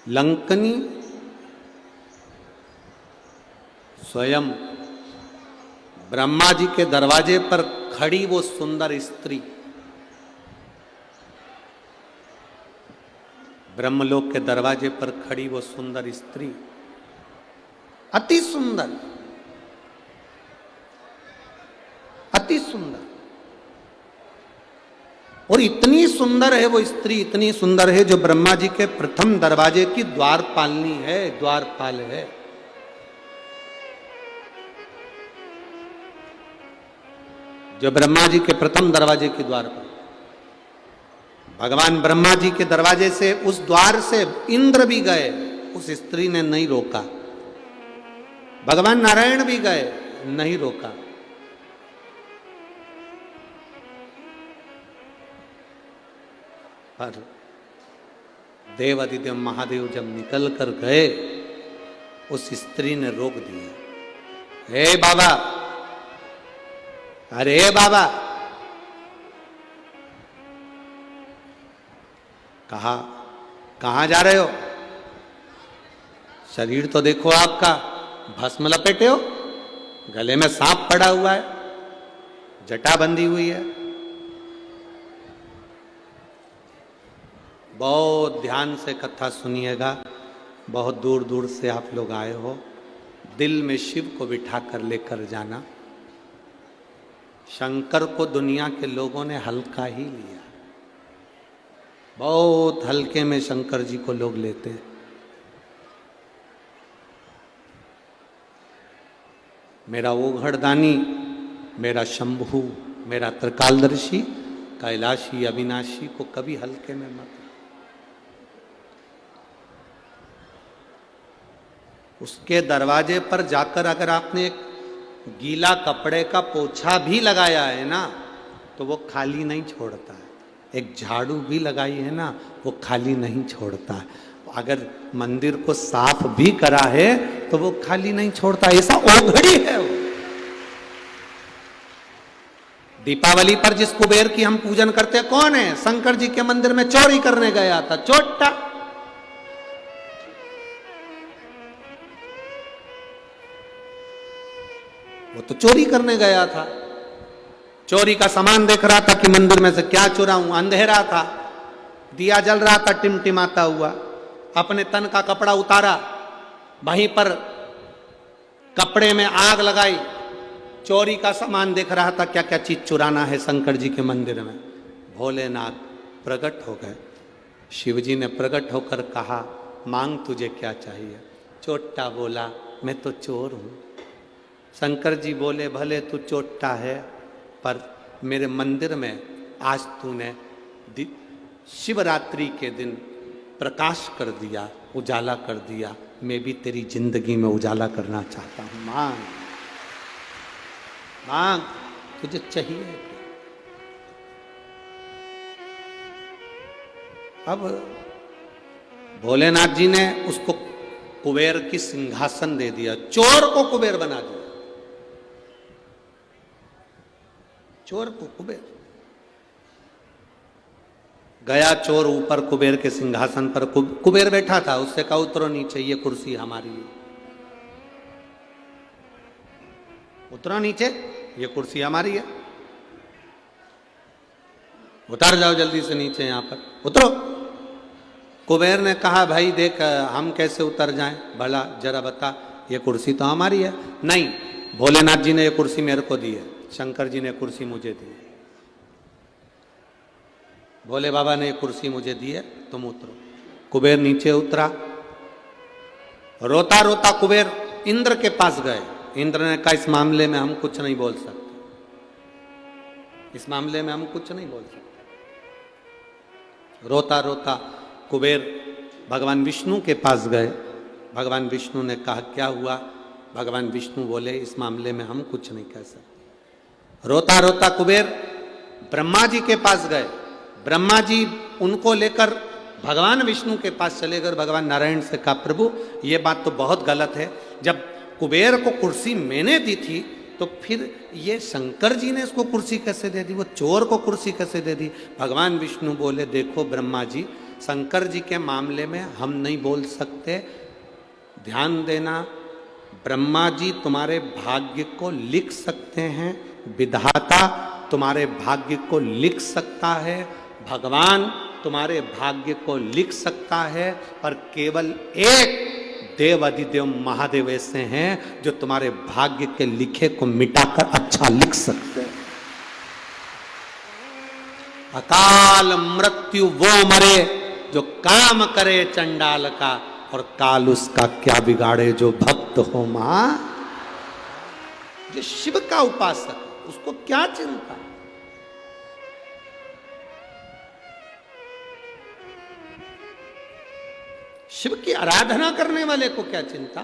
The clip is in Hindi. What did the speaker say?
लंकनी स्वयं ब्रह्मा जी के दरवाजे पर खड़ी वो सुंदर स्त्री, ब्रह्मलोक के दरवाजे पर खड़ी वो सुंदर स्त्री, अति सुंदर, अति सुंदर। और इतनी सुंदर है वो स्त्री, इतनी सुंदर है जो ब्रह्मा जी के प्रथम दरवाजे की द्वारपालनी है, द्वारपाल है। जो ब्रह्मा जी के प्रथम दरवाजे की द्वार पर, भगवान ब्रह्मा जी के दरवाजे से, उस द्वार से इंद्र भी गए, उस स्त्री ने नहीं रोका। भगवान नारायण भी गए, नहीं रोका। पर देवादिदेव महादेव जब निकल कर गए, उस स्त्री ने रोक दिया। हे बाबा, अरे बाबा, कहा कहां जा रहे हो? शरीर तो देखो आपका, भस्म लपेटे हो, गले में सांप पड़ा हुआ है, जटा बंधी हुई है। बहुत ध्यान से कथा सुनिएगा, बहुत दूर दूर से आप लोग आए हो। दिल में शिव को बिठा कर लेकर जाना। शंकर को दुनिया के लोगों ने हल्का ही लिया, बहुत हल्के में शंकर जी को लोग लेते हैं। मेरा ओघड़दानी, मेरा शंभू, मेरा त्रिकालदर्शी, कैलाशी, अविनाशी को कभी हल्के में मत। उसके दरवाजे पर जाकर अगर आपने एक गीला कपड़े का पोछा भी लगाया है ना, तो वो खाली नहीं छोड़ता है। एक झाड़ू भी लगाई है ना, वो खाली नहीं छोड़ता है। अगर मंदिर को साफ भी करा है तो वो खाली नहीं छोड़ता, ऐसा ओघड़ी है वो। दीपावली पर जिस कुबेर की हम पूजन करते हैं, कौन है? शंकर जी के मंदिर में चोरी करने गया था, चोटा। वो तो चोरी करने गया था, चोरी का सामान देख रहा था कि मंदिर में से क्या चुराऊं। अंधेरा था, दिया जल रहा था टिमटिमाता हुआ। अपने तन का कपड़ा उतारा, वहीं पर कपड़े में आग लगाई, चोरी का सामान देख रहा था, क्या क्या चीज चुराना है शंकर जी के मंदिर में। भोलेनाथ प्रकट हो गए। शिव जी ने प्रकट होकर कहा, मांग तुझे क्या चाहिए? चोट्टा बोला, मैं तो चोर हूं। शंकर जी बोले, भले तू चोट्टा है, पर मेरे मंदिर में आज तूने शिवरात्रि के दिन प्रकाश कर दिया, उजाला कर दिया। मैं भी तेरी जिंदगी में उजाला करना चाहता हूं। मांग मांग, तुझे चाहिए। अब भोलेनाथ जी ने उसको कुबेर की सिंहासन दे दिया, चोर को कुबेर बना दिया। चोर को कुबेर गया, चोर ऊपर कुबेर के सिंहासन पर, कुबेर बैठा था। उससे कहा, उतरो नीचे, ये कुर्सी हमारी है। उतरो नीचे, ये कुर्सी हमारी है। उतर जाओ जल्दी से नीचे, यहां पर उतरो। कुबेर ने कहा, भाई देख, हम कैसे उतर जाएं? भला जरा बता, ये कुर्सी तो हमारी है। नहीं, भोलेनाथ जी ने ये कुर्सी मेरे को दी है, शंकर जी ने कुर्सी मुझे दी है। भोले बाबा ने कुर्सी मुझे दी है, तुम उतरो। कुबेर नीचे उतरा। रोता रोता कुबेर इंद्र के पास गए। इंद्र ने कहा, इस मामले में हम कुछ नहीं बोल सकते, इस मामले में हम कुछ नहीं बोल सकते। रोता रोता कुबेर भगवान विष्णु के पास गए। भगवान विष्णु ने कहा, क्या हुआ? भगवान विष्णु बोले, इस मामले में हम कुछ नहीं कह सकते। रोता रोता कुबेर ब्रह्मा जी के पास गए। ब्रह्मा जी उनको लेकर भगवान विष्णु के पास चले गए। भगवान नारायण से कहा, प्रभु ये बात तो बहुत गलत है, जब कुबेर को कुर्सी मैंने दी थी तो फिर ये शंकर जी ने इसको कुर्सी कैसे दे दी? वो चोर को कुर्सी कैसे दे दी? भगवान विष्णु बोले, देखो ब्रह्मा जी, शंकर जी के मामले में हम नहीं बोल सकते। ध्यान देना, ब्रह्मा जी तुम्हारे भाग्य को लिख सकते हैं, विधाता तुम्हारे भाग्य को लिख सकता है, भगवान तुम्हारे भाग्य को लिख सकता है, पर केवल एक देव अधिदेव महादेव ऐसे हैं जो तुम्हारे भाग्य के लिखे को मिटाकर अच्छा लिख सकते हैं। अकाल मृत्यु वो मरे जो काम करे चंडाल का, और काल उसका क्या बिगाड़े जो भक्त हो मां। जो शिव का उपासक उसको क्या चिंता, शिव की आराधना करने वाले को क्या चिंता।